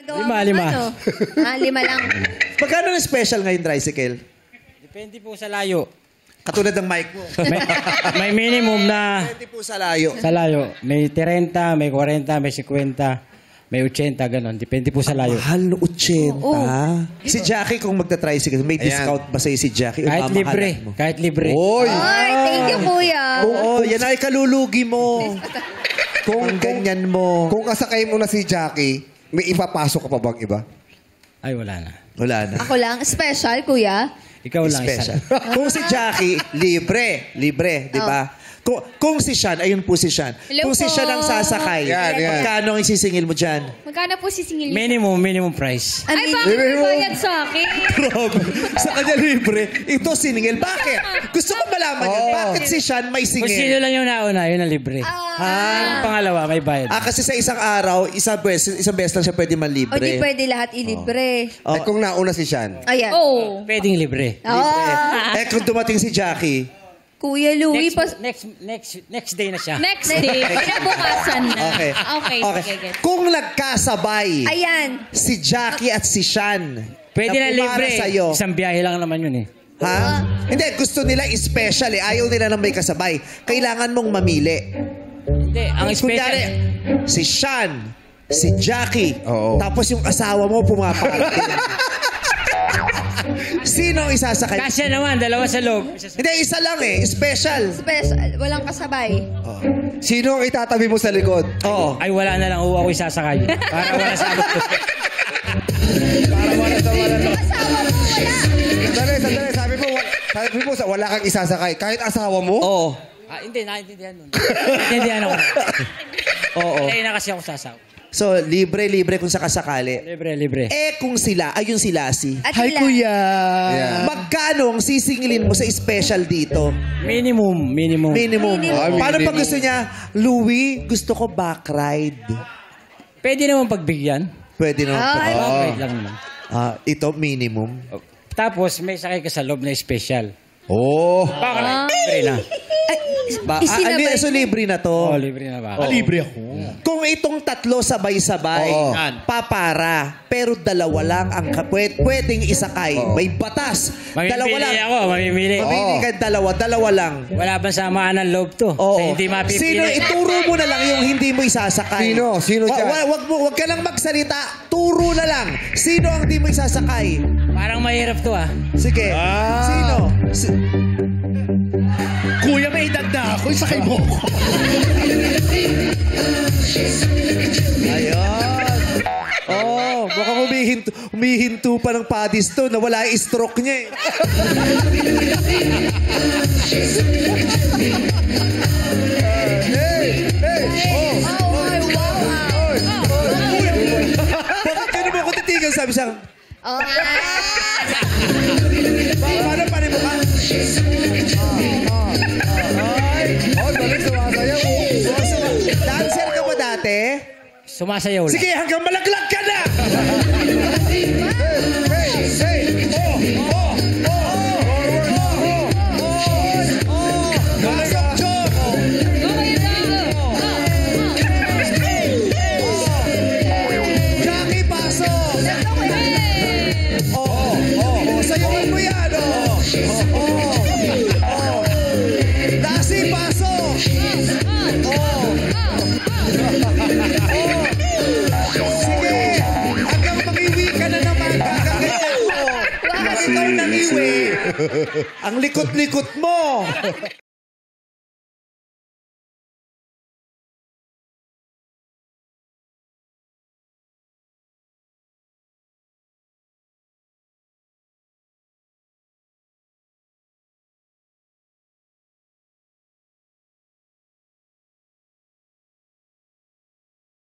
Lima. Ano? Lima lang. Magkano na special ngayon, tricycle? Depende po sa layo. Katulad ng mic mo. May minimum na Depende po sa layo. May 30, may 40, may 50, may 80, ganon. Depende po sa layo. Mahal no 80. Si Jackie kung magta-tricycle, may discount ba sa'yo si Jackie? Kahit libre. Kahit libre. Oy! Ay, thank you, kuya. Oo, yan ay kalulugi mo. Kung ganyan mo. Kung kasakay mo na si Jackie, may ipapasok ka pa bang iba? Ay, wala na. Wala na. Ako lang. Special, kuya. Ikaw lang Special. isa. Kung si Jackie, libre, di ba? Kung si Sean, ayun po si Sean. Hello Kung si po. Sean ang sasakay, Yan. magkano ang isisingil mo dyan? Magkano po sisingil niyo? Minimum price. Ay, bakit may bayad sa akin? Grabe. Sa kanya libre, ito siningil. Bakit? Gusto ko malaman yan. Bakit si Sean may Kung sino singil? lang yung nauna, yun ang libre. Yung pangalawa, may bayad. Kasi sa isang araw, isang beses lang siya pwede man O di libre. pwede lahat ilibre. Eh, kung nauna si Sean. Ayan. Oh. Pwedeng libre. Kung dumating si Jackie, Kuya Louie, Next day na siya. Next day, kinabukasan na. okay. Okay, get. Kung nagkasabay, Ayan. si Jackie at si Sean, Pwede na pumara libre. sa'yo. Isang biyahe lang naman yun eh. Ha? Hindi, gusto nila special eh. Ayaw nila nang may kasabay. Kailangan mong mamili. Hindi, ang Kunyari, special. si Sean, si Jackie, Oo. tapos yung asawa mo pumaparating. Sino ang isasakay? Kasya naman, dalawa sa loob. Hindi, isa lang eh. Special. Special. Walang kasabay. Sino ang itatabi mo sa likod? Oo. Ay, wala na lang. Ako isasakay. Para wala sa abot ko. Para wala sa wala. Asawa mo, wala. Sandali. Sabi mo, wala kang isasakay. Kahit asawa mo? Oo. Hindi, naintindihan nun. Naintindihan ako. Oo. Kaya na kasi ako sasaw. So, libre kung sakasakali. Libre. Kung sila, ayun sila si. At sila. Yeah. Magkano ang sisingilin mo sa special dito? Minimum. Minimum. Paano pag minimum. gusto niya, Louie, gusto ko back ride. Pwede naman pagbigyan. Pwede naman. Wait lang naman. Ito, minimum. Tapos, may sakay ka sa loob na special. Oh. Baka libre na. Isinabay. So, libre na to. Libre na ba? Libre ako. Kung itong tatlo sabay-sabay, Oo. papara, pero dalawa lang ang pwedeng isakay. May batas. Dalawa lang. Mamimili. Mamili ka dalawa lang. Wala bang samaan ng loob to? Oo. Kaya hindi mapipili. Sino, ituro mo na lang yung hindi mo isasakay. Sino dyan? Wag ka lang magsalita. Turo na lang. Sino ang hindi mo isasakay? Parang mahirap to ah. Sige. Sino? Kuya, may edad na ako. Isakay mo ako. Ayun. Mukhang humihinto pa ng padis to na wala yung stroke niya eh. Bakit ka naman ako titigan? Sabi siya, paano mo ka? Galing sumasayaw. Dancer ka ba dati? Sumasayaw lang. Sige, hanggang malaglag ka na! Pasok, Chok! Jackie, pasok! Sayawan mo yan, Lassie, pasok! Sige, hanggang mangiwi ka na naman. Hanggang ganyan mo. Ikaw nangiwi. Ang likot-likot mo.